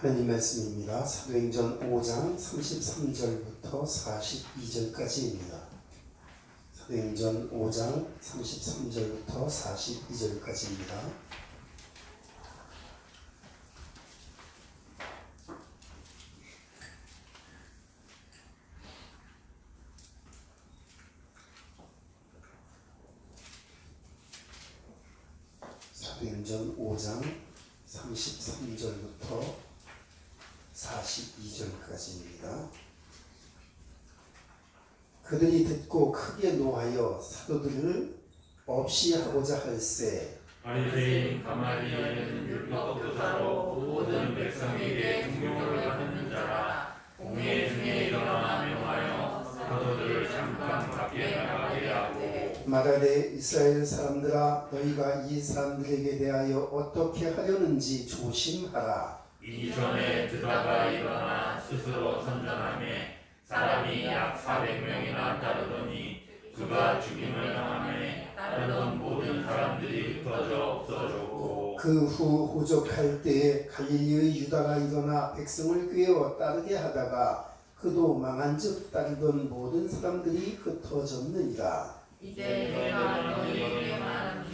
하나님 말씀입니다. 사도행전 5장 33절부터 42절까지입니다. 사도행전 5장 33절부터 42절까지입니다. 사도행전 5장 33절부터 42절까지입니다. 그들이 듣고 크게 노하여 사도들을 없이 하고자 할세 바리새인 가말리엘은 율법 교사로 모든 백성에게 등용을 받는 자라. 공회 중에 일어나 명하여 사도들을 잠깐 밖에 나가게 하고 말하되 이스라엘 사람들아 너희가 이 사람들에게 대하여 어떻게 하려는지 조심하라. 이전에 드다가 일어나 스스로 선전하며 사람이 약 400명이나 따르더니 그가 죽임을 당하며 따르던 모든 사람들이 흩어져 없어졌고 그 후 호적할 때에 갈릴리의 유다가 일어나 백성을 꾀어 따르게 하다가 그도 망한즉 따르던 모든 사람들이 흩어졌느니라. 이제 내가 너희에게 말하니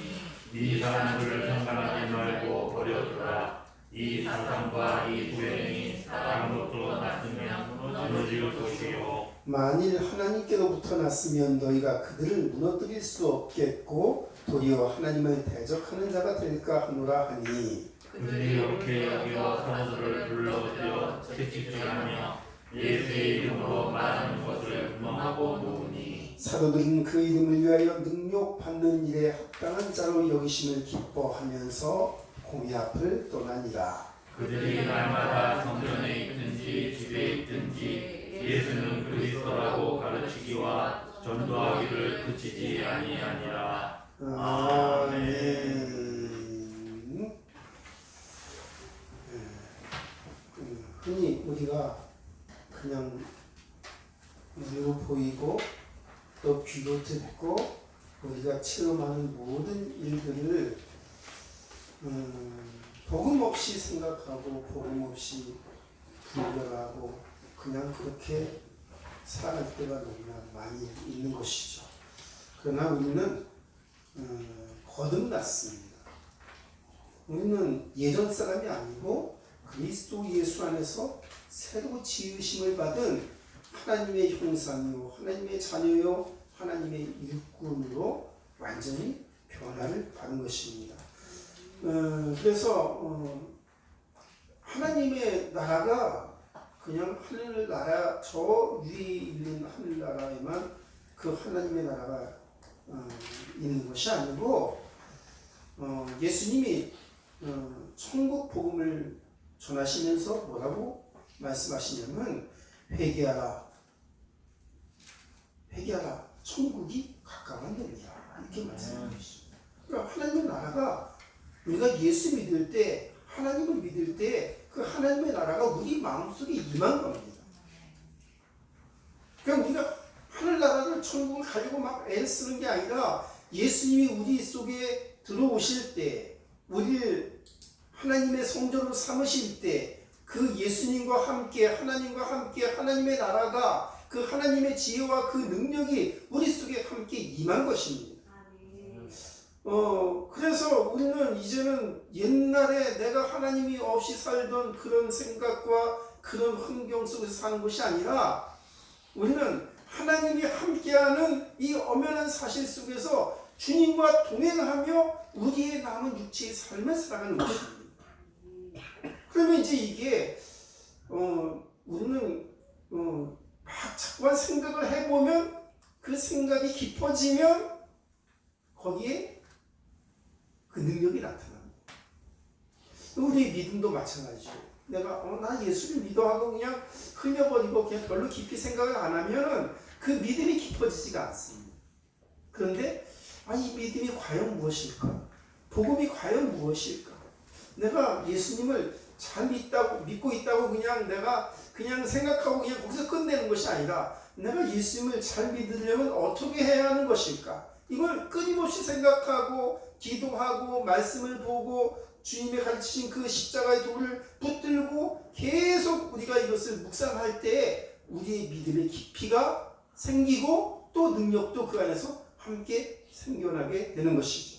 이 사람들을 상관하지 말고 버려두라. 이 사상과 이 불행이 사람으로부터 났으면 무너질 것이요 만일 하나님께로부터 났으면 너희가 그들을 무너뜨릴 수 없겠고 도리어 하나님을 대적하는 자가 될까 하노라 하니 그들이 옳게 여겨 사도들을 불러들여 채찍질하며 예수의 이름으로 말하는 것을 금하고 놓으니 사도들은 그 이름을 위하여 능욕받는 일에 합당한 자로 여기심을 기뻐하면서 공회 앞을 떠나니라. 그들이 날마다 성전에 있든지 집에 있든지 예수는 그리스도라고 가르치기와 전도하기를 그치지 아니하니라. 아멘. 흔히 우리가 그냥 눈으로 보이고 또 귀로 듣고 우리가 체험하는 모든 일들을 복음 없이 생각하고 복음 없이 분별하고 그냥 그렇게 살아갈 때가 너무나 많이 있는 것이죠. 그러나 우리는 거듭났습니다. 우리는 예전 사람이 아니고 그리스도 예수 안에서 새로 지으심을 받은 하나님의 형상이요 하나님의 자녀요 하나님의 일꾼으로 완전히 변화를 받은 것입니다. 그래서 하나님의 나라가 그냥 하늘나라 저 위에 있는 하늘나라에만 그 하나님의 나라가 있는 것이 아니고 예수님이 천국 복음을 전하시면서 뭐라고 말씀하시냐면 회개하라 천국이 가까웠느니라 이렇게 말씀하시죠. 그러니까 하나님의 나라가 우리가 예수 믿을 때 하나님을 믿을 때 그 하나님의 나라가 우리 마음속에 임한 겁니다. 그러니까 우리가 하늘나라를 천국을 가지고 막 애쓰는 게 아니라 예수님이 우리 속에 들어오실 때 우리를 하나님의 성전으로 삼으실 때 그 예수님과 함께 하나님과 함께 하나님의 나라가 그 하나님의 지혜와 그 능력이 우리 속에 함께 임한 것입니다. 그래서 우리는 이제는 옛날에 내가 하나님이 없이 살던 그런 생각과 그런 환경 속에서 사는 것이 아니라 우리는 하나님이 함께하는 이 엄연한 사실 속에서 주님과 동행하며 우리의 남은 육체의 삶을 살아가는 것입니다. 그러면 이제 이게 우리는 막 자꾸만 생각을 해보면 그 생각이 깊어지면 거기에 그 능력이 나타납니다. 우리 믿음도 마찬가지죠. 내가 나 예수를 믿어하고 그냥 흘려버리고 그냥 별로 깊이 생각을 안 하면은 그 믿음이 깊어지지가 않습니다. 그런데 이 믿음이 과연 무엇일까? 복음이 과연 무엇일까? 내가 예수님을 잘 믿고 있다고 그냥 내가 그냥 생각하고 그냥 거기서 끝내는 것이 아니라 내가 예수님을 잘 믿으려면 어떻게 해야 하는 것일까? 이걸 끊임없이 생각하고 기도하고 말씀을 보고 주님의 가르치신 그 십자가의 도를 붙들고 것을 묵상할 때 우리의 믿음의 깊이가 생기고 또 능력도 그 안에서 함께 생겨나게 되는 것이죠.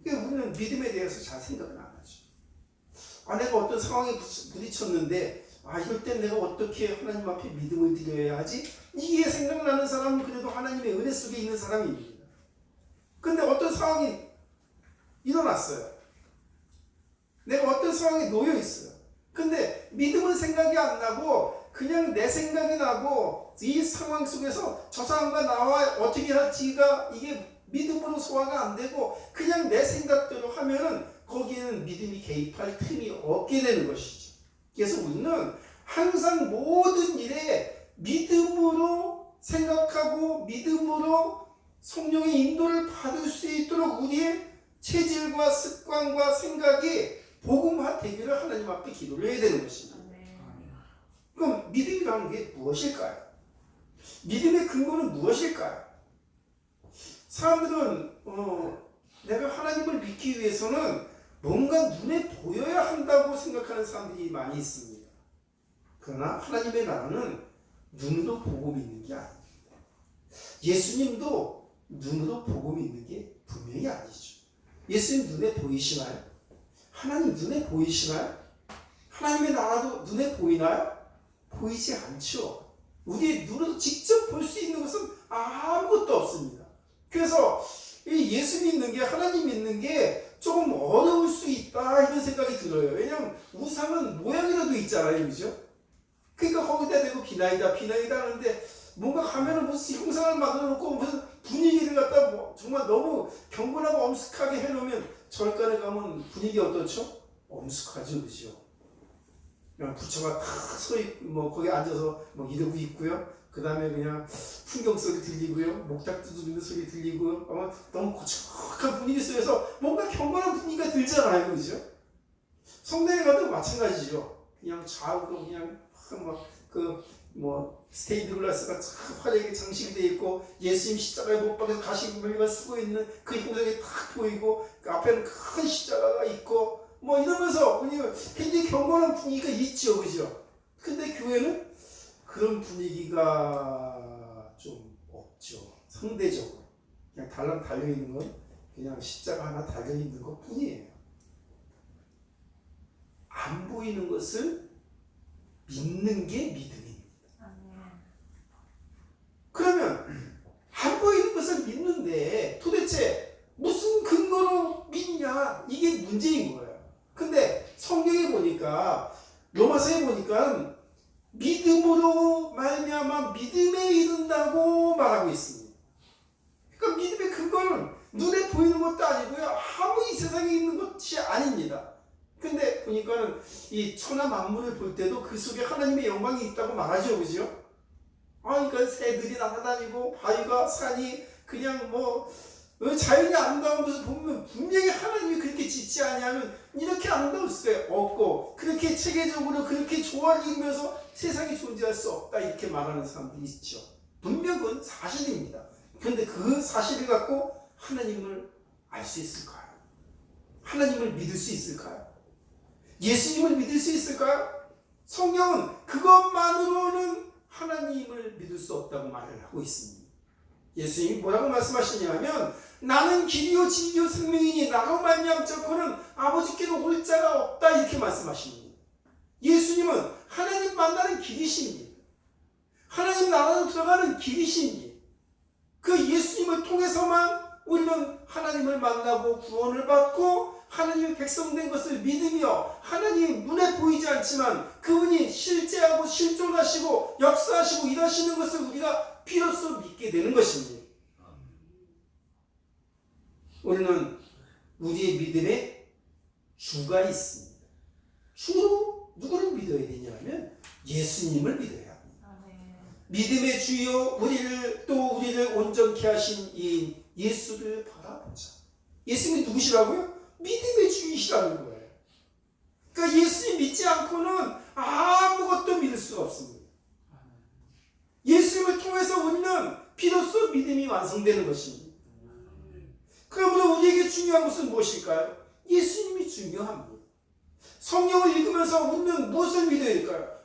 그러니까 우리는 믿음에 대해서 잘 생각을 안 하죠. 내가 어떤 상황에 부딪혔는데 이럴 땐 내가 어떻게 하나님 앞에 믿음을 드려야 하지? 이게 생각나는 사람은 그래도 하나님의 은혜 속에 있는 사람입니다. 근데 어떤 상황이 일어났어요. 내가 어떤 상황에 놓여 있어요. 근데 믿음은 생각이 안 나고 그냥 내 생각이 나고 이 상황 속에서 저 사람과 나와 어떻게 할지가 이게 믿음으로 소화가 안 되고 그냥 내 생각대로 하면은 거기에는 믿음이 개입할 틈이 없게 되는 것이죠. 그래서 우리는 항상 모든 일에 믿음으로 생각하고 믿음으로 성령의 인도를 받을 수 있도록 우리의 체질과 습관과 생각이 복음화 되기를 하나님 앞에 기도를 해야 되는 것입니다. 그럼 믿음이라는 게 무엇일까요? 믿음의 근거는 무엇일까요? 사람들은 내가 하나님을 믿기 위해서는 뭔가 눈에 보여야 한다고 생각하는 사람들이 많이 있습니다. 그러나 하나님의 나라는 눈으로 보고 믿는 게 아닙니다. 예수님도 눈으로 보고 믿는 게 분명히 아니죠. 예수님 눈에 보이시나요? 하나님 눈에 보이시나요? 하나님의 나라도 눈에 보이나요? 보이지 않죠. 우리의 눈으로 직접 볼 수 있는 것은 아무것도 없습니다. 그래서 예수 믿는 게, 하나님 믿는 게 조금 어려울 수 있다 이런 생각이 들어요. 왜냐하면 우상은 모양이라도 있잖아요, 그죠? 그러니까 거기다 대고 비나이다 하는데 뭔가 가면은 무슨 형상을 만들어 놓고 무슨 분위기를 갖다 정말 너무 경건하고 엄숙하게 해놓으면 절간에 가면 분위기 어떻죠? 엄숙하죠, 그죠? 그냥 부처가 탁 서 있고 거기 앉아서 이러고 있고요. 그 다음에 그냥 풍경 소리 들리고요. 목탁 두드리는 소리 들리고요. 아마 너무 고척한 분위기 속에서 뭔가 경건한 분위기가 들잖아요, 그죠? 성당에 가도 마찬가지죠. 그냥 좌우로 그냥 스테인드 글라스가 화려하게 장식이 되어 있고 예수님 십자가에 못 박혀서 가시물리가 쓰고 있는 그 형상이 탁 보이고 그 앞에는 큰 십자가가 있고 이러면서 굉장히 경건한 분위기가 있죠, 그죠? 근데 교회는 그런 분위기가 좀 없죠. 상대적으로 그냥 달랑 달려 있는 건 그냥 십자가 하나 달려 있는 것 뿐이에요. 안 보이는 것을 믿는 게 믿음입니다. 그러면 안 보이는 것을 믿는데 도대체 무슨 근거로 믿냐? 이게 문제인 거예요. 근데 성경에 보니까 로마서에 보니까 믿음으로 말미암아 믿음에 이른다고 말하고 있습니다. 그러니까 믿음의 근거는 눈에 보이는 것도 아니고요. 아무 이 세상에 있는 것이 아닙니다. 근데 보니까는 이 천하 만물을 볼 때도 그 속에 하나님의 영광이 있다고 말하죠, 그죠? 그러니까 새들이 날아다니고 바위가 산이 그냥 자연이 아름다운 것을 보면 분명히 하나님이 그렇게 짓지 아니하면 이렇게 아름다울 수가 없고 그렇게 체계적으로 그렇게 조화를 이루면서 세상에 존재할 수 없다 이렇게 말하는 사람들이 있죠. 분명 그건 사실입니다. 그런데 그 사실을 갖고 하나님을 알 수 있을까요? 하나님을 믿을 수 있을까요? 예수님을 믿을 수 있을까요? 성경은 그것만으로는 하나님을 믿을 수 없다고 말을 하고 있습니다. 예수님이 뭐라고 말씀하시냐면 나는 길이요 진리요 생명이니 나로 말미암자고는 아버지께로 올 자가 없다 이렇게 말씀하십니다. 예수님은 하나님 만나는 길이십니다. 하나님 나라로 들어가는 길이십니다. 그 예수님을 통해서만 우리는 하나님을 만나고 구원을 받고 하나님의 백성 된 것을 믿으며 하나님 눈에 보이지 않지만 그분이 실제하고 실존하시고 역사하시고 일하시는 것을 우리가 비로소 믿게 되는 것입니다. 우리는 우리의 믿음에 주가 있습니다. 주로 누구를 믿어야 되냐면 예수님을 믿어야 합니다. 믿음의 주여 우리를 온전케 하신 이 예수를 바라보자. 예수님이 누구시라고요? 믿음의 주이시라는 거예요. 그러니까 예수님 믿지 않고는 아무것도 믿을 수가 없습니다. 예수님을 통해서 우리는 비로소 믿음이 완성되는 것입니다. 그러므로 우리에게 중요한 것은 무엇일까요? 예수님이 중요합니다. 성경을 읽으면서 우리는 무엇을 믿어야 될까요?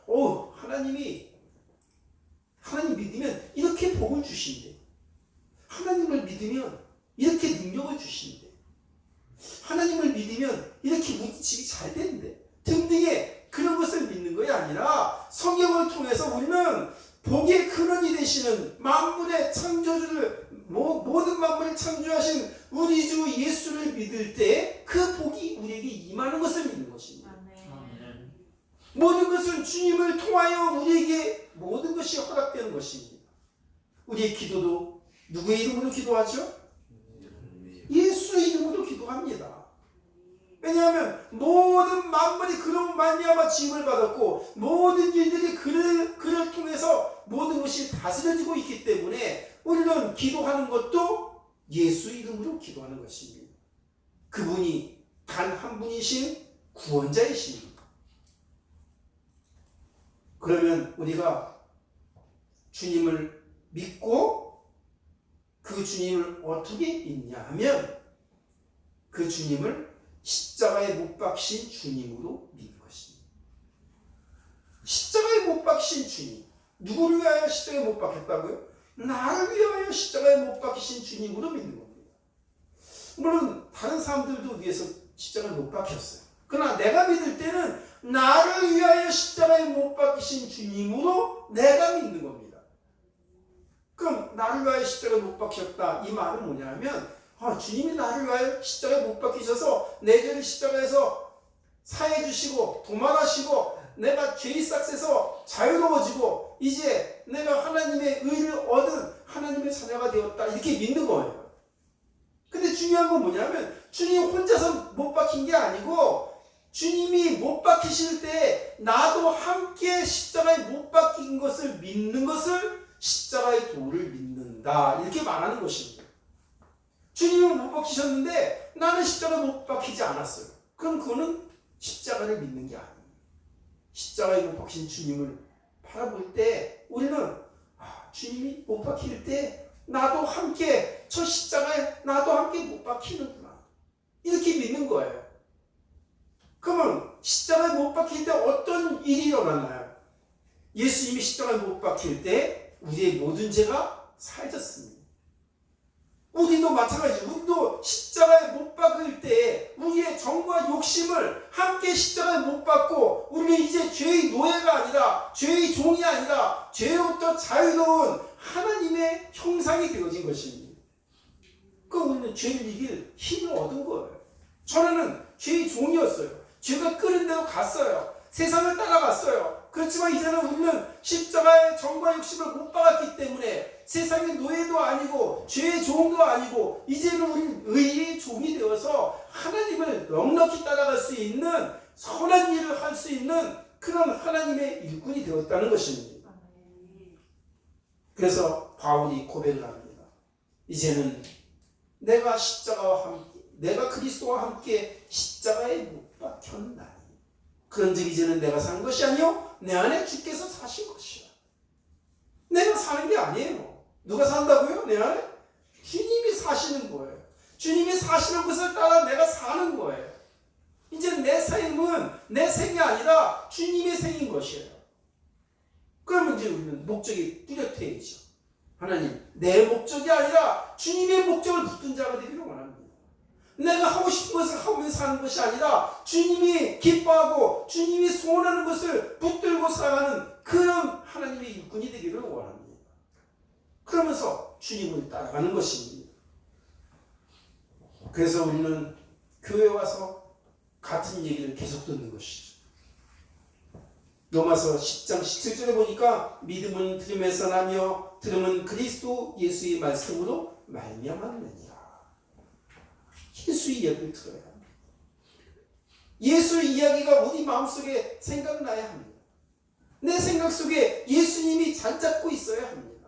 하나님 믿으면 이렇게 복을 주신대. 하나님을 믿으면 이렇게 능력을 주신대. 하나님을 믿으면 이렇게 우리 집이 잘 되는데 등등의 그런 것을 믿는 것이 아니라 성경을 통해서 우리는 복의 근원이 되시는 만물의 창조주를 모든 만물을 창조하신 우리 주 예수를 믿을 때 그 복이 우리에게 임하는 것을 믿는 것입니다. 아멘. 모든 것은 주님을 통하여 우리에게 모든 것이 허락되는 것입니다. 우리의 기도도 누구의 이름으로 기도하죠? 예수 이름으로 기도합니다. 왜냐하면 모든 만물이 그로 말미암아 지음을 받았고 모든 일들이 그를 통해서 모든 것이 다스려지고 있기 때문에 우리는 기도하는 것도 예수 이름으로 기도하는 것입니다. 그분이 단 한 분이신 구원자이십니다. 그러면 우리가 주님을 믿고 그 주님을 어떻게 믿냐 하면 그 주님을 십자가에 못 박힌 주님으로 믿는 것입니다. 십자가에 못 박힌 주님. 누구를 위하여 십자가에 못 박혔다고요? 나를 위하여 십자가에 못 박히신 주님으로 믿는 겁니다. 물론 다른 사람들도 위해서 십자가에 못 박혔어요. 그러나 내가 믿을 때는 나를 위하여 십자가에 못 박히신 주님으로 내가 믿는 겁니다. 그럼 나를 위하여 십자가에 못 박혔다. 이 말은 뭐냐면 주님이 나를 위하여 십자가에 못 박히셔서 내 죄를 십자가에서 사해 주시고 도말하시고 내가 죄의 싹에서 자유로워지고 이제 내가 하나님의 의를 얻은 하나님의 자녀가 되었다. 이렇게 믿는 거예요. 근데 중요한 건 뭐냐면 주님 혼자서 못 박힌 게 아니고 주님이 못 박히실 때 나도 함께 십자가에 못 박힌 것을 믿는 것을 십자가의 도를 믿는다. 이렇게 말하는 것입니다. 주님은 못 박히셨는데 나는 십자가에 못 박히지 않았어요. 그럼 그거는 십자가를 믿는 게 아니에요. 십자가에 못 박힌 주님을 바라볼 때 우리는 주님이 못 박힐 때 나도 함께 저 십자가에 나도 함께 못 박히는구나. 이렇게 믿는 거예요. 그러면 십자가에 못 박힐 때 어떤 일이 일어났나요? 예수님이 십자가에 못 박힐 때 우리의 모든 죄가 사해졌습니다. 우리도 마찬가지죠. 우리도 십자가에 못 박힐 때 우리의 정과 욕심을 함께 십자가에 못 박고 우리는 이제 죄의 노예가 아니라 죄의 종이 아니라 죄로부터 자유로운 하나님의 형상이 되어진 것입니다. 그럼 우리는 죄를 이길 힘을 얻은 거예요. 전에는 죄의 종이었어요. 죄가 끄는 대로 갔어요. 세상을 따라갔어요. 그렇지만 이제는 우리는 십자가의 정과 욕심을 못 박았기 때문에 세상의 노예도 아니고 죄의 종도 아니고 이제는 우리는 의의 종이 되어서 하나님을 넉넉히 따라갈 수 있는 선한 일을 할 수 있는 그런 하나님의 일꾼이 되었다는 것입니다. 그래서 바울이 고백을 합니다. 이제는 내가 십자가와 함께 내가 그리스도와 함께 십자가에 못 박혔나니 그런즉 이제는 내가 사는 것이 아니요 내 안에 주께서 사신 것이라. 내가 사는 게 아니에요. 누가 산다고요? 내 안에? 주님이 사시는 거예요. 주님이 사시는 것을 따라 내가 사는 거예요. 이제 내 삶은 내 생이 아니라 주님의 생인 것이에요. 그러면 이제 우리는 목적이 뚜렷해지죠. 하나님, 내 목적이 아니라 주님의 목적을 붙든 자가 되기를 원합니다. 내가 하고 싶은 것을 하면서 사는 것이 아니라 주님이 기뻐하고 주님이 소원하는 것을 붙들고 살아가는 그런 하나님의 일꾼이 되기를 원합니다. 그러면서 주님을 따라가는 것입니다. 그래서 우리는 교회에 와서 같은 얘기를 계속 듣는 것이죠. 로마서 10장 17절에 보니까 믿음은 들음에서 나며 들음은 그리스도 예수의 말씀으로 말미암았느니라. 예수의 이야기를 들어야 합니다. 예수의 이야기가 우리 마음속에 생각나야 합니다. 내 생각 속에 예수님이 잘 잡고 있어야 합니다.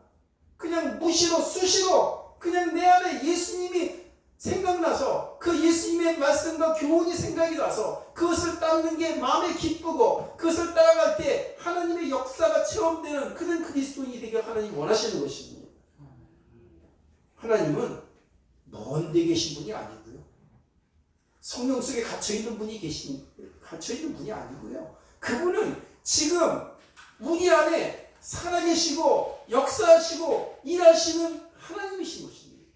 그냥 무시로 수시로 그냥 내 안에 예수님이 생각나서 그 예수님의 말씀과 교훈이 생각이 나서 그것을 따르는 게 마음에 기쁘고 그것을 따라갈 때 하나님의 역사가 체험되는 그런 그리스도인이 되게 하나님 원하시는 것입니다. 하나님은 먼 데 계신 분이 아니고요. 성령 속에 갇혀있는 분이 아니고요. 그분은 지금 우리 안에 살아계시고 역사하시고 일하시는 하나님이신 것입니다.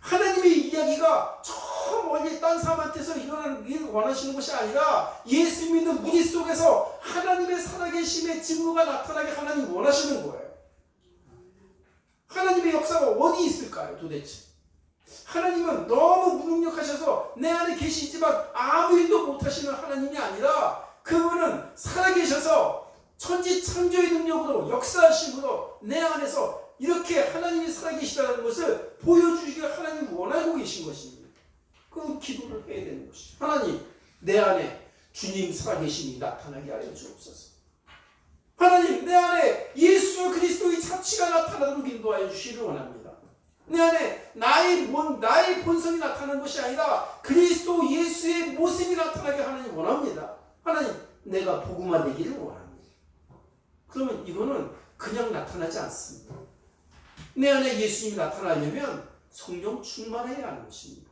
하나님의 이야기가 저 멀리 딴 사람한테서 일어나는 일을 원하시는 것이 아니라 예수 믿는 우리 속에서 하나님의 살아계심의 증거가 나타나게 하나님 원하시는 거예요. 하나님의 역사가 어디 있을까요 도대체? 하나님은 너무 무능력하셔서 내 안에 계시지만 아무 일도 못하시는 하나님이 아니라 그분은 살아계셔서 천지창조의 능력으로 역사하심으로 내 안에서 이렇게 하나님이 살아계시다는 것을 보여주기를 하나님이 원하고 계신 것입니다. 그럼 기도를 해야 되는 것이죠. 하나님, 내 안에 주님 살아계심이 나타나게 하여 주옵소서. 하나님, 내 안에 예수 그리스도의 자취가 나타나도록 인도하여 주시기를 원합니다. 내 안에 나의 본성이 나타나는 것이 아니라 그리스도 예수의 모습이 나타나게 하나님 원합니다. 하나님, 내가 복음화 되기를 원합니다. 그러면 이거는 그냥 나타나지 않습니다. 내 안에 예수님이 나타나려면 성령 충만해야 하는 것입니다.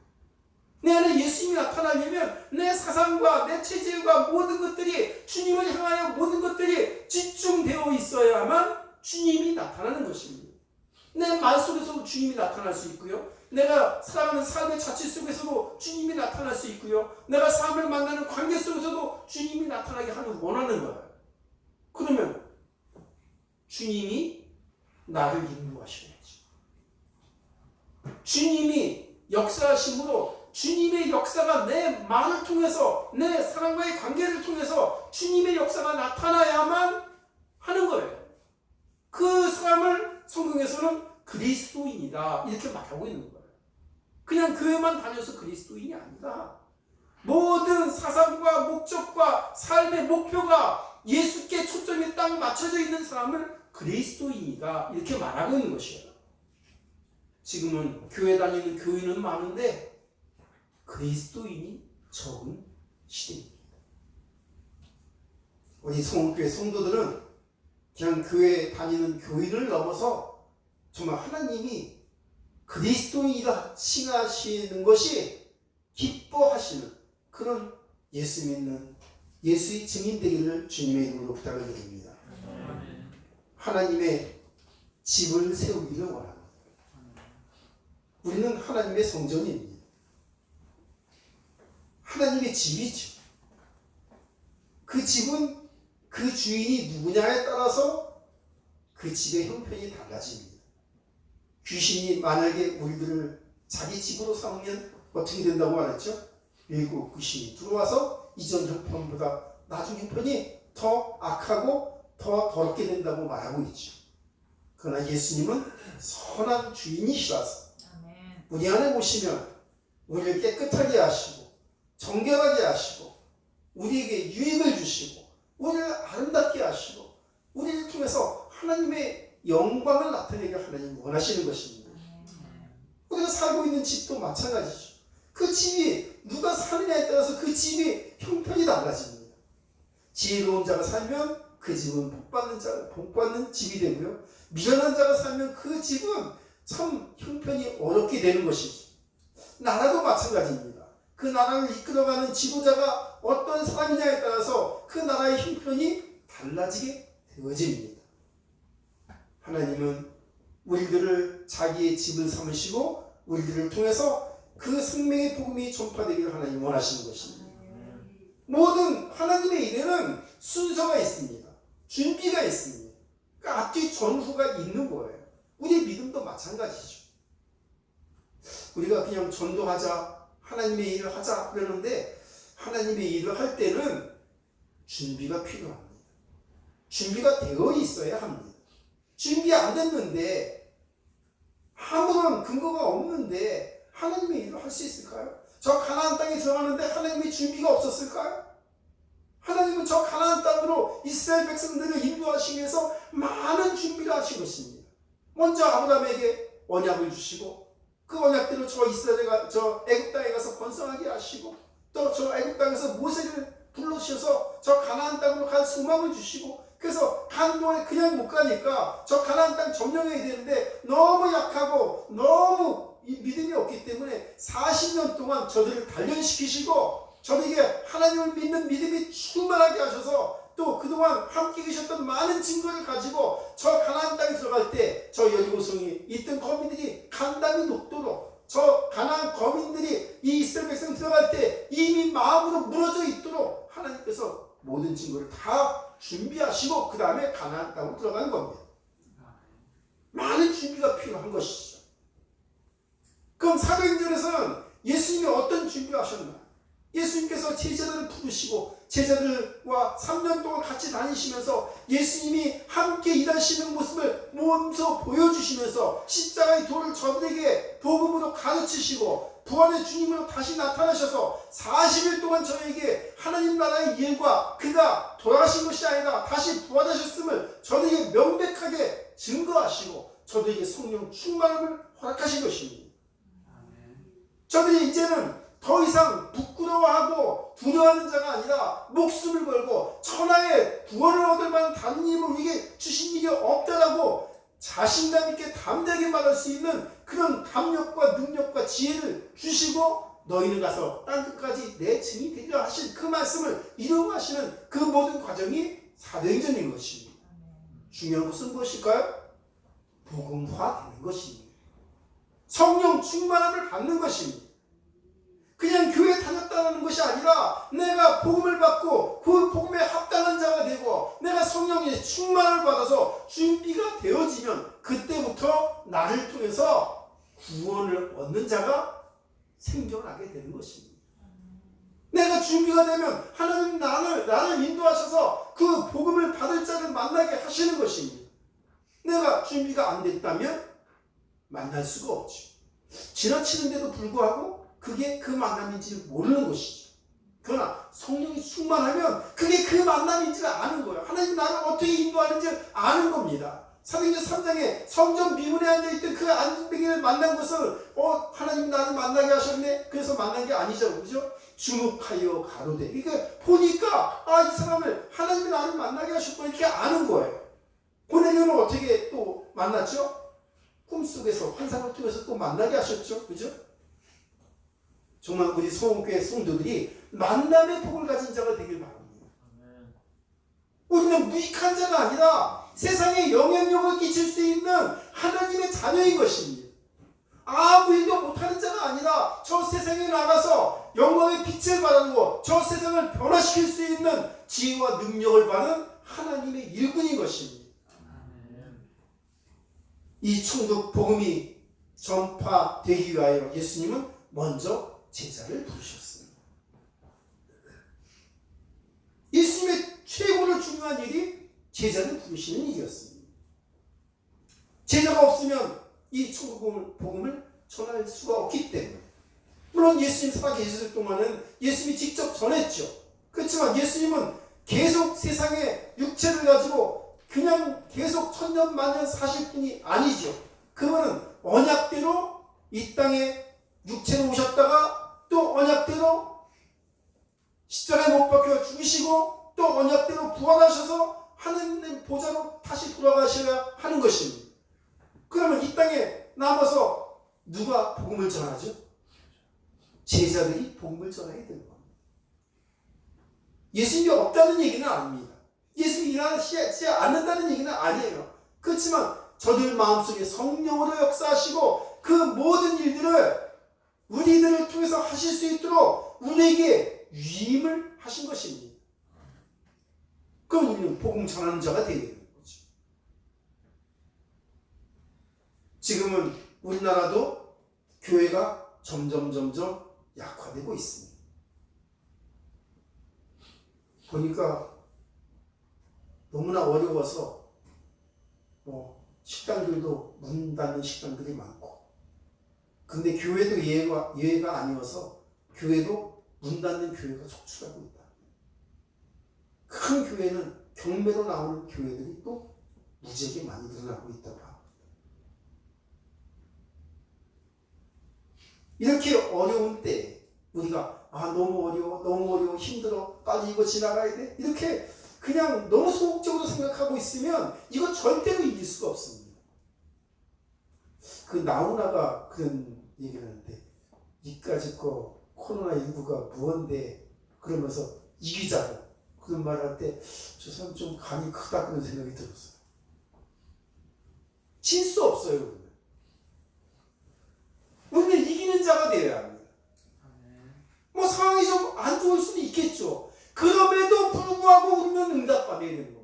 내 안에 예수님이 나타나려면 내 사상과 내 체질과 모든 것들이 주님을 향하여 모든 것들이 집중되어 있어야만 주님이 나타나는 것입니다. 내 말 속에서도 주님이 나타날 수 있고요. 내가 살아가는 삶의 자취 속에서도 주님이 나타날 수 있고요. 내가 사람을 만나는 관계 속에서도 주님이 나타나게 하는 원하는 거예요. 그러면 주님이 나를 인도하셔야지. 주님이 역사하심으로 주님의 역사가 내 말을 통해서 내 사람과의 관계를 통해서 주님의 역사가 나타나야만 하는 거예요. 그 사람을 성경에서는 그리스도인이다 이렇게 말하고 있는 거예요. 그냥 교회만 다녀서 그리스도인이 아니라 모든 사상과 목적과 삶의 목표가 예수께 초점이 딱 맞춰져 있는 사람을 그리스도인이다 이렇게 말하고 있는 것이에요. 지금은 교회 다니는 교인은 많은데 그리스도인이 적은 시대입니다. 우리 성교회 성도들은 그냥 교회 다니는 교인을 넘어서 정말 하나님이 그리스도인이라 칭하시는 것이 기뻐하시는 그런 예수 믿는 예수의 증인 되기를 주님의 이름으로 부탁을 드립니다. 하나님의 집을 세우기를 원합니다. 우리는 하나님의 성전입니다. 하나님의 집이죠. 그 집은 그 주인이 누구냐에 따라서 그 집의 형편이 달라집니다. 귀신이 만약에 우리들을 자기 집으로 삼으면 어떻게 된다고 말했죠? 일곱 귀신이 들어와서 이전 형편보다 나중 형편이 더 악하고 더 더럽게 된다고 말하고 있죠. 그러나 예수님은 선한 주인이시라서 우리 안에 오시면 우리를 깨끗하게 하시고 정결하게 하시고 우리에게 유익을 주시고 우리를 아름답게 하시고 우리를 통해서 하나님의 영광을 나타내게 하나님 원하시는 것입니다. 우리가 살고 있는 집도 마찬가지죠. 그 집이 누가 사느냐에 따라서 그 집이 형편이 달라집니다. 지혜로운 자가 살면 그 집은 복받는 집이 되고요. 미련한 자가 살면 그 집은 참 형편이 어렵게 되는 것이죠. 나라도 마찬가지입니다. 그 나라를 이끌어가는 지도자가 어떤 사람이냐에 따라서 그 나라의 형편이 달라지게 되어집니다. 하나님은 우리들을 자기의 집을 삼으시고 우리들을 통해서 그 생명의 복음이 전파되기를 하나님 원하시는 것입니다. 모든 하나님의 일에는 순서가 있습니다. 준비가 있습니다. 그러니까 앞뒤 전후가 있는 거예요. 우리 믿음도 마찬가지죠. 우리가 그냥 전도하자, 하나님의 일을 하자 그러는데 하나님의 일을 할 때는 준비가 필요합니다. 준비가 되어 있어야 합니다. 준비 안 됐는데 아무런 근거가 없는데 하나님의 일을 할 수 있을까요? 저 가나안 땅에 들어가는데 하나님의 준비가 없었을까요? 하나님은 저 가나안 땅으로 이스라엘 백성들을 인도하시기 위해서 많은 준비를 하신 것입니다. 먼저 아브라함에게 언약을 주시고 그 언약대로 저 애굽 땅에 가서 번성하게 하시고 또 저 애굽 땅에서 모세를 불러주셔서 저 가나안 땅으로 갈 소망을 주시고 그래서 간 동안에 그냥 못 가니까 저 가나안 땅 점령해야 되는데 너무 약하고 너무 믿음이 없기 때문에 40년 동안 저들을 단련시키시고 저들에게 하나님을 믿는 믿음이 충만하게 하셔서 또 그동안 함께 계셨던 많은 증거를 가지고 저 가나안 땅에 들어갈 때 저 여리고성에 있던 거민들이 간담이 녹도록 저 가나안 거민들이 이 이스라엘 백성 들어갈 때 이미 마음으로 무너져 있도록 하나님께서 모든 증거를 다 준비하시고 그 다음에 가나안 땅으로 들어가는 겁니다. 많은 준비가 필요한 것이죠. 그럼 사도행전에서는 예수님이 어떤 준비를 하셨나? 예수님께서 제자들을 부르시고 제자들과 3년 동안 같이 다니시면서 예수님이 함께 일하시는 모습을 몸소 보여주시면서 십자가의 도를 저들에게 복음으로 가르치시고 부활의 주님으로 다시 나타나셔서 40일 동안 저에게 하나님 나라의 일과 그가 돌아가신 것이 아니라 다시 부활하셨음을 저들에게 명백하게 증거하시고 저들에게 성령 충만함을 허락하신 것입니다. 저들이 이제는 더 이상 부끄러워하고 두려워하는 자가 아니라 목숨을 걸고 천하의 구원을 얻을 만한 다른 힘을 우리에게 주신 일이 없다라고 자신감 있게 담대하게 말할 수 있는 그런 담력과 능력과 지혜를 주시고 너희는 가서 땅끝까지 내 증인이 되리라 하신 그 말씀을 이루고 하시는 그 모든 과정이 사도행전인 것입니다. 중요한 것은 무엇일까요? 복음화되는 것입니다. 성령 충만함을 받는 것입니다. 그냥 교회 다녔다는 것이 아니라 내가 복음을 받고 그 복음에 합당한 자가 되고 내가 성령의 충만함을 받아서 준비가 되어지면 그때부터 나를 통해서 구원을 얻는 자가 생겨나게 되는 것입니다. 내가 준비가 되면 하나님 나를 인도하셔서 그 복음을 받을 자를 만나게 하시는 것입니다. 내가 준비가 안 됐다면 만날 수가 없죠. 지나치는데도 불구하고 그게 그 만남인지 모르는 것이죠. 그러나 성령이 충만하면 그게 그 만남인지를 아는 거예요. 하나님 나를 어떻게 인도하는지를 아는 겁니다. 사도행전 3장에 성전 미문에 앉아있던 그 안진뱅이를 만난 것은 하나님 나를 만나게 하셨네? 그래서 만난 게 아니죠. 그죠? 주목하여 가로되. 이게 보니까 이 사람을 하나님이 나를 만나게 하셨구나 이렇게 아는 거예요. 고넬료는 어떻게 또 만났죠? 꿈속에서 환상을 통해서 또 만나게 하셨죠. 그죠? 정말 우리 성교회 성도들이 만남의 복을 가진 자가 되길 바랍니다. 우리는 무익한 자가 아니라 세상에 영향력을 끼칠 수 있는 하나님의 자녀인 것입니다. 아무 일도 못하는 자가 아니라 저 세상에 나가서 영광의 빛을 발하고 저 세상을 변화시킬 수 있는 지혜와 능력을 받은 하나님의 일꾼인 것입니다. 이 천국 복음이 전파되기 위하여 예수님은 먼저 제자를 부르셨습니다. 예수님의 최고로 중요한 일이 제자를 부르시는 일이었습니다. 제자가 없으면 이 천국 복음을 전할 수가 없기 때문에 물론 예수님 살아계셨을 동안은 예수님이 직접 전했죠. 그렇지만 예수님은 계속 세상에 육체를 가지고 그냥 계속 천년 만년 사실 뿐이 아니죠. 그분은 언약대로 이 땅에 육체로 오셨다가 또 언약대로 십자가에 못 박혀 죽으시고 또 언약대로 부활하셔서 하느님 보좌로 다시 돌아가셔야 하는 것입니다. 그러면 이 땅에 남아서 누가 복음을 전하죠? 제자들이 복음을 전하게 되는 겁니다. 예수님이 없다는 얘기는 아닙니다. 예수님이 일하시지 않는다는 얘기는 아니에요. 그렇지만 저들 마음속에 성령으로 역사하시고 그 모든 일들을 우리들을 통해서 하실 수 있도록 우리에게 위임을 하신 것입니다. 그럼 우리는 복음 전하는 자가 되게 되는 거죠. 지금은 우리나라도 교회가 점점 약화되고 있습니다. 보니까 너무나 어려워서 식당들도 문 닫는 식당들이 많고 근데 교회도 예외가 아니어서 교회도 문 닫는 교회가 속출하고 있다. 큰 교회는 경매로 나오는 교회들이 또 무지하게 많이 늘어나고 있다고 합니다. 이렇게 어려운 때 우리가 너무 어려워 힘들어 빨리 이거 지나가야 돼 이렇게 그냥 너무 소극적으로 생각하고 있으면 이거 절대로 이길 수가 없습니다. 그 나훈아가 그런 얘기를 하는데 이까짓 거 코로나19가 무언데 그러면서 이기자고 그런 말을 할 때 저 사람 좀 간이 크다 그런 생각이 들었어요. 질 수 없어요. 우리는 이기는 자가 되어야 합니다. 뭐 상황이 좀 안 좋을 수도 있겠죠. 그럼에도 불구하고 우리는 응답받아야 되는 겁니다.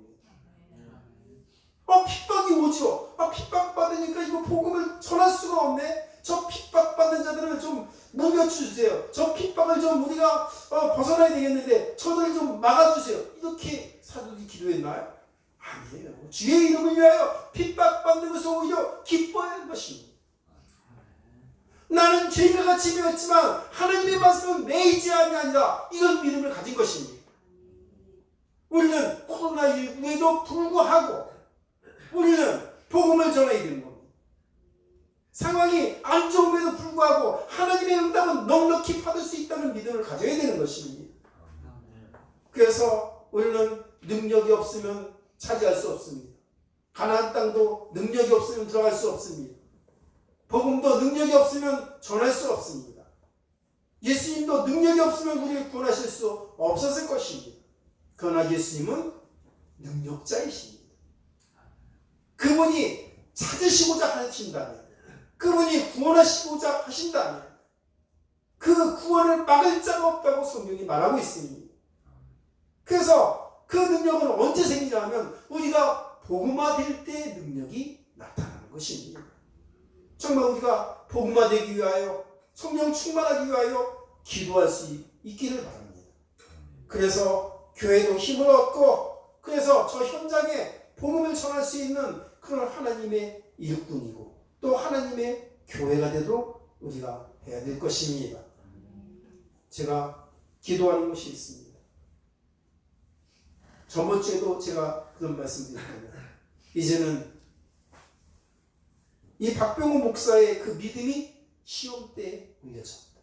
핍박이 오죠. 핍박받으니까 이거 복음을 전할 수가 없네. 저 핍박받는 자들을 좀 물려주세요. 저 핍박을 좀 우리가 벗어나야 되겠는데 저들을 좀 막아주세요. 이렇게 사도들이 기도했나요? 아니에요. 주의 이름을 위하여 핍박받는 것을 오히려 기뻐야 하는 것입니다. 나는 죄인과 같이 배웠지만 하나님의 말씀은 매이지 아니하니라, 이런 믿음을 가진 것입니다. 우리는 코로나19에도 불구하고 우리는 복음을 전해야 되는 겁니다. 상황이 안 좋음에도 불구하고 하나님의 응답은 넉넉히 받을 수 있다는 믿음을 가져야 되는 것입니다. 그래서 우리는 능력이 없으면 차지할 수 없습니다. 가나안 땅도 능력이 없으면 들어갈 수 없습니다. 복음도 능력이 없으면 전할 수 없습니다. 예수님도 능력이 없으면 우리를 구원하실 수 없었을 것입니다. 그러나 예수님은 능력자이십니다. 그분이 찾으시고자 하신다면, 그분이 구원하시고자 하신다면 그 구원을 막을 자가 없다고 성경이 말하고 있습니다. 그래서 그 능력은 언제 생기냐면 우리가 복음화될 때의 능력이 나타나는 것입니다. 정말 우리가 복음화되기 위하여, 성령 충만하기 위하여 기도할 수 있기를 바랍니다. 그래서 교회도 힘을 얻고, 그래서 저 현장에 복음을 전할 수 있는 그런 하나님의 일꾼이고 또 하나님의 교회가 되도록 우리가 해야 될 것입니다. 제가 기도하는 것이 있습니다. 저번 주에도 제가 그런 말씀드렸거든요. 이제는 이 박병호 목사의 그 믿음이 시험대에 올려집니다.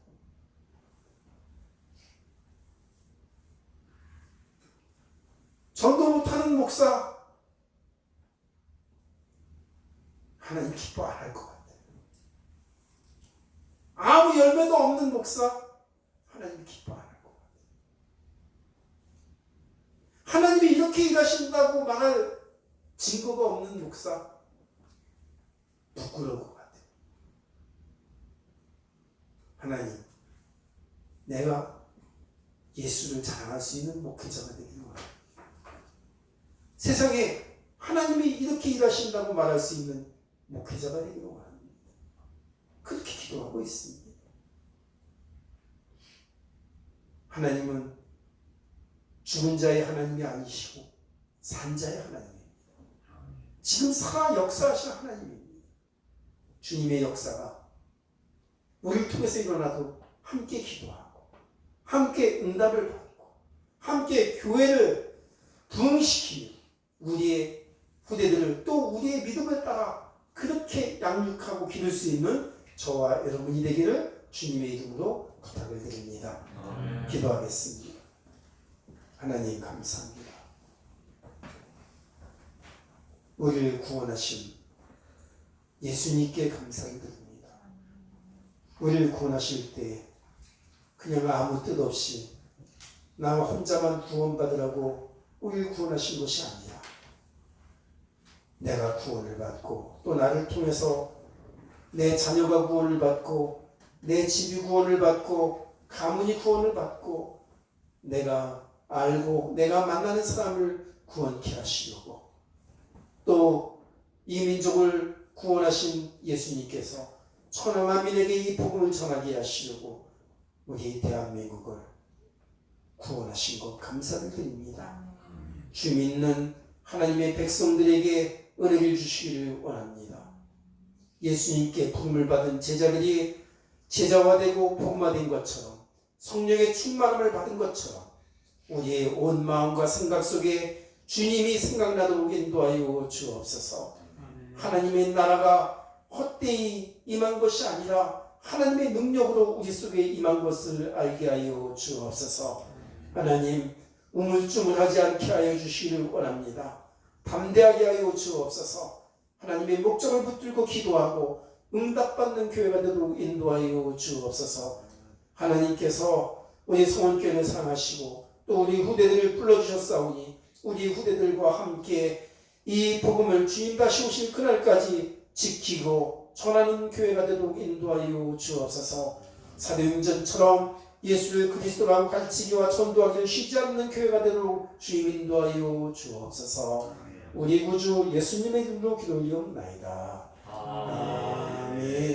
전도 못하는 목사, 하나님 기뻐 안 할 것 같아요. 아무 열매도 없는 목사, 하나님 기뻐 안 할 것 같아요. 하나님이 이렇게 일하신다고 말할 증거가 없는 목사, 부끄러울 것 같아요. 하나님, 내가 예수를 자랑할 수 있는 목회자가 되기를 원합니다. 세상에 하나님이 이렇게 일하신다고 말할 수 있는 목회자가 되기를 원합니다. 그렇게 기도하고 있습니다. 하나님은 죽은 자의 하나님이 아니시고 산 자의 하나님입니다. 지금 살아 역사하신 하나님입니다. 주님의 역사가 우리를 통해서 일어나도 함께 기도하고 함께 응답을 받고 함께 교회를 부흥시키며 우리의 후대들을 또 우리의 믿음을 따라 그렇게 양육하고 기를 수 있는 저와 여러분이 되기를 주님의 이름으로 부탁을 드립니다. 기도하겠습니다. 하나님 감사합니다. 우리를 구원하신 예수님께 감사를 드립니다. 우리를 구원하실 때 그냥 아무 뜻 없이 나 혼자만 구원받으라고 우리를 구원하신 것이 아니라 내가 구원을 받고 또 나를 통해서 내 자녀가 구원을 받고 내 집이 구원을 받고 가문이 구원을 받고 내가 알고 내가 만나는 사람을 구원케 하시려고 또 이 민족을 구원하신 예수님께서 천하만민에게 이 복음을 전하게 하시려고 우리 대한민국을 구원하신 것 감사를 드립니다. 주 믿는 하나님의 백성들에게 은혜를 주시기를 원합니다. 예수님께 부름을 받은 제자들이 제자화되고 복음화된 것처럼 성령의 충만함을 받은 것처럼 우리의 온 마음과 생각 속에 주님이 생각나도록 인도하여 주옵소서. 하나님의 나라가 헛되이 임한 것이 아니라 하나님의 능력으로 우리 속에 임한 것을 알게 하여 주옵소서. 하나님 우물쭈물하지 않게 하여 주시기를 원합니다. 담대하게 하여 주옵소서. 하나님의 목적을 붙들고 기도하고 응답받는 교회가 되도록 인도하여 주옵소서. 하나님께서 우리 성원교회를 사랑하시고 또 우리 후대들을 불러주셨사오니 우리 후대들과 함께 이 복음을 주님 다시 오실 그날까지 지키고 전하는 교회가 되도록 인도하여 주옵소서. 사도행전처럼 예수를 그리스도라고 가르치기와 전도하기를 쉬지 않는 교회가 되도록 주님 인도하여 주옵소서. 우리 구주 예수님의 이름으로 기도 올리옵나이다. 아멘.